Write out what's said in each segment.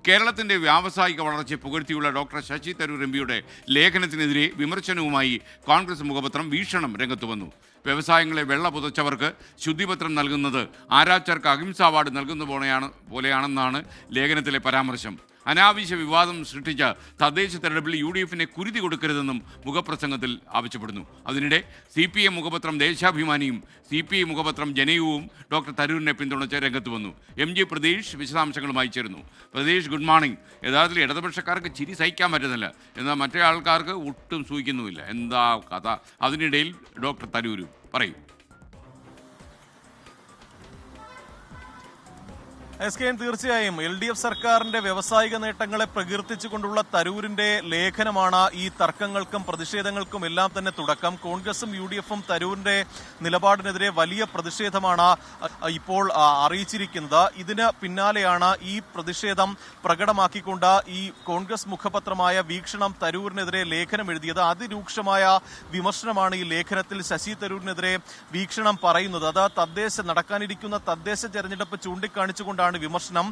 കേരളത്തിന്റെ വ്യാവസായിക വളർച്ചയെ പുകഴ്ത്തിയുള്ള ഡോക്ടർ ശശി തരൂർ എംപിയുടെ ലേഖനത്തിനെതിരെ വിമർശനവുമായി കോൺഗ്രസ് മുഖപത്രം വീക്ഷണം രംഗത്തു വന്നു. വ്യവസായങ്ങളെ വെള്ള പുതച്ചവർക്ക് ശുദ്ധിപത്രം നൽകുന്നത് ആരാച്ചർക്ക് അഹിംസ അവാർഡ് നൽകുന്ന പോലെയാണെന്നാണ് ലേഖനത്തിലെ പരാമർശം. അനാവശ്യ വിവാദം സൃഷ്ടിച്ച തദ്ദേശ തെരഞ്ഞെടുപ്പിൽ UDF-നെ കുരുതി കൊടുക്കരുതെന്നും മുഖപ്രസംഗത്തിൽ ആവശ്യപ്പെടുന്നു. അതിനിടെ CPM മുഖപത്രം ദേശാഭിമാനിയും CPI മുഖപത്രം ജനയുവും ഡോക്ടർ തരൂരിനെ പിന്തുണച്ച് രംഗത്ത് വന്നു. MG പ്രതീഷ് വിശദാംശങ്ങളുമായി ചേരുന്നു. Pratheesh, good morning. യഥാർത്ഥത്തിൽ ഇടതുപക്ഷക്കാർക്ക് ചിരി സഹിക്കാൻ പറ്റുന്നില്ല, എന്നാൽ മറ്റേ ആൾക്കാർക്ക് ഒട്ടും സൂഹിക്കുന്നുമില്ല. എന്താ കഥ? അതിനിടയിൽ ഡോക്ടർ തരൂരും പറയും. തീർച്ചയായും LDF സർക്കാരിന്റെ വ്യവസായിക നേട്ടങ്ങളെ പ്രകീർത്തിച്ചുകൊണ്ടുള്ള തരൂരിന്റെ ലേഖനമാണ് ഈ തർക്കങ്ങൾക്കും പ്രതിഷേധങ്ങൾക്കും എല്ലാം തന്നെ തുടക്കം. കോൺഗ്രസും UDF-ഉം തരൂരിന്റെ നിലപാടിനെതിരെ വലിയ പ്രതിഷേധമാണ് ഇപ്പോൾ അറിയിച്ചിരിക്കുന്നത്. ഇതിന് പിന്നാലെയാണ് ഈ പ്രതിഷേധം പ്രകടമാക്കിക്കൊണ്ട് ഈ കോൺഗ്രസ് മുഖപത്രമായ വീക്ഷണം തരൂരിനെതിരെ ലേഖനം എഴുതിയത്. അതിരൂക്ഷമായ വിമർശനമാണ് ഈ ലേഖനത്തിൽ ശശി തരൂരിനെതിരെ വീക്ഷണം പറയുന്നത്. അത് നടക്കാനിരിക്കുന്ന തദ്ദേശ തെരഞ്ഞെടുപ്പ് ചൂണ്ടിക്കാണിച്ചുകൊണ്ടാണ് വിമർശനം.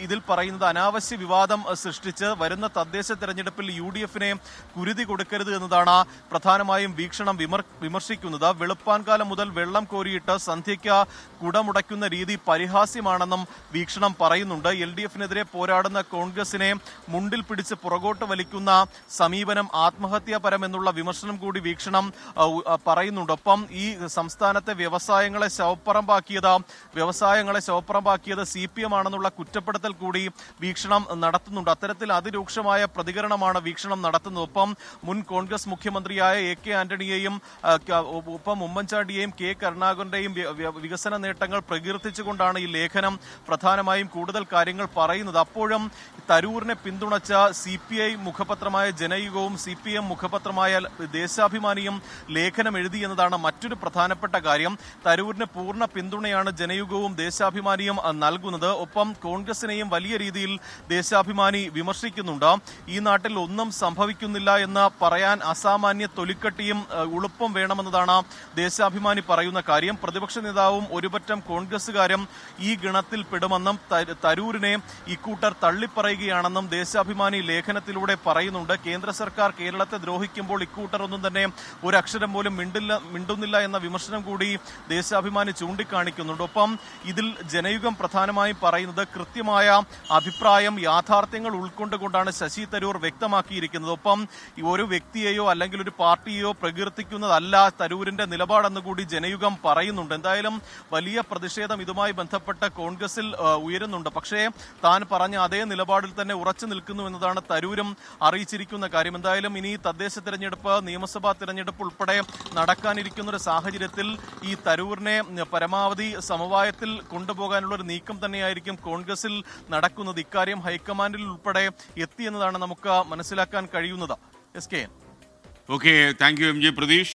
ഇതിൽ പറയുന്നത് അനാവശ്യ വിവാദം സൃഷ്ടിച്ച് വരുന്ന തദ്ദേശ തെരഞ്ഞെടുപ്പിൽ UDF-നെ കുരുതി കൊടുക്കരുത് എന്നതാണ് പ്രധാനമായും വീക്ഷണം വിമർശിക്കുന്നത്. വെളുപ്പാൻകാലം മുതൽ വെള്ളം കോരിയിട്ട് സന്ധ്യയ്ക്ക് കുടമുടയ്ക്കുന്ന രീതി പരിഹാസ്യമാണെന്നും വീക്ഷണം പറയുന്നുണ്ട്. LDF-നെതിരെ പോരാടുന്ന കോൺഗ്രസിനെ മുണ്ടിൽ പിടിച്ച് പുറകോട്ട് വലിക്കുന്ന സമീപനം ആത്മഹത്യാപരമെന്നുള്ള വിമർശനം കൂടി വീക്ഷണം പറയുന്നുണ്ട്. ഒപ്പം ഈ സംസ്ഥാനത്തെ വ്യവസായങ്ങളെ ശവപ്പറമ്പാക്കിയത് CPM ആണെന്നുള്ള കുറ്റപ്പെടുത്തൽ കൂടി വീക്ഷണം നടത്തുന്നുണ്ട്. അത്തരത്തിൽ അതിരൂക്ഷമായ പ്രതികരണമാണ് വീക്ഷണം നടത്തുന്നത്. ഒപ്പം മുൻ കോൺഗ്രസ് മുഖ്യമന്ത്രിയായ AK ആന്റണിയെയും ഒപ്പം ഉമ്മൻചാണ്ടിയെയും K കരുണാകരന്റെയും വികസന നേട്ടങ്ങൾ പ്രകീർത്തിച്ചുകൊണ്ടാണ് ഈ ലേഖനം പ്രധാനമായും കൂടുതൽ കാര്യങ്ങൾ പറയുന്നത്. അപ്പോഴും തരൂരിനെ പിന്തുണച്ച CPI മുഖപത്രമായ ജനയുഗവും CPM മുഖപത്രമായ ദേശാഭിമാനിയും ലേഖനം എഴുതി എന്നതാണ് മറ്റൊരു പ്രധാനപ്പെട്ട കാര്യം. തരൂരിന് പൂർണ്ണ പിന്തുണയാണ് ജനയുഗവും ദേശാഭിമാനിയും നൽകുന്നത്. ഒപ്പം കോൺഗ്രസിനെയും വലിയ രീതിയിൽ ദേശാഭിമാനി വിമർശിക്കുന്നുണ്ട്. ഈ നാട്ടിൽ ഒന്നും സംഭവിക്കുന്നില്ല എന്ന് പറയാൻ അസാമാന്യ തൊലിക്കട്ടിയും ഉളുപ്പും വേണമെന്നതാണ് ദേശാഭിമാനി പറയുന്ന കാര്യം. പ്രതിപക്ഷ നേതാവും ഒരുപറ്റം കോൺഗ്രസുകാരും ഈ ഗണത്തിൽ പെടുമെന്നും തരൂരിനെ ഇക്കൂട്ടർ തള്ളിപ്പറയുകയാണെന്നും ദേശാഭിമാനി ലേഖനത്തിലൂടെ പറയുന്നുണ്ട്. കേന്ദ്ര സർക്കാർ കേരളത്തെ ദ്രോഹിക്കുമ്പോൾ ഇക്കൂട്ടർ ഒന്നും തന്നെ ഒരക്ഷരം പോലും മിണ്ടുന്നില്ല എന്ന വിമർശനം കൂടി ദേശാഭിമാനി ചൂണ്ടിക്കാണിക്കുന്നുണ്ട്. ഒപ്പം ഇതിൽ ജനയുഗം പ്രധാനമായും പറയുന്നത് കൃത്യമായ അഭിപ്രായം യാഥാർത്ഥ്യങ്ങൾ ഉൾക്കൊണ്ടുകൊണ്ടാണ് ശശി തരൂർ വ്യക്തമാക്കിയിരിക്കുന്നത്. ഒപ്പം ഒരു വ്യക്തിയെയോ അല്ലെങ്കിൽ ഒരു പാർട്ടിയെയോ പ്രകീർത്തിക്കുന്നതല്ല തരൂരിന്റെ നിലപാടെന്ന് കൂടി ജനയുഗം പറയുന്നുണ്ട്. എന്തായാലും വലിയ പ്രതിഷേധം ഇതുമായി ബന്ധപ്പെട്ട് കോൺഗ്രസിൽ ഉയരുന്നുണ്ട്. പക്ഷേ താൻ പറഞ്ഞ അതേ നിലപാടിൽ തന്നെ ഉറച്ചു നിൽക്കുന്നു എന്നതാണ് തരൂരും അറിയിച്ചിരിക്കുന്ന കാര്യം. എന്തായാലും ഇനി തദ്ദേശ തെരഞ്ഞെടുപ്പ്, നിയമസഭാ തെരഞ്ഞെടുപ്പ് ഉൾപ്പെടെ നടക്കാനിരിക്കുന്ന ഒരു സാഹചര്യത്തിൽ ഈ തരൂരിനെ പരമാവധി സമവായത്തിൽ കൊണ്ടുപോകാനുള്ള ഒരു നീക്കം തന്നെയായിരിക്കും കോൺഗ്രസിൽ നടക്കുന്നത്. ഇക്കാര്യം ഹൈക്കമാൻഡിൽ ഉൾപ്പെടെ എത്തിയെന്നതാണ് നമുക്ക് മനസ്സിലാക്കാൻ കഴിയുന്നത്. Okay, thank you MG Pratheesh.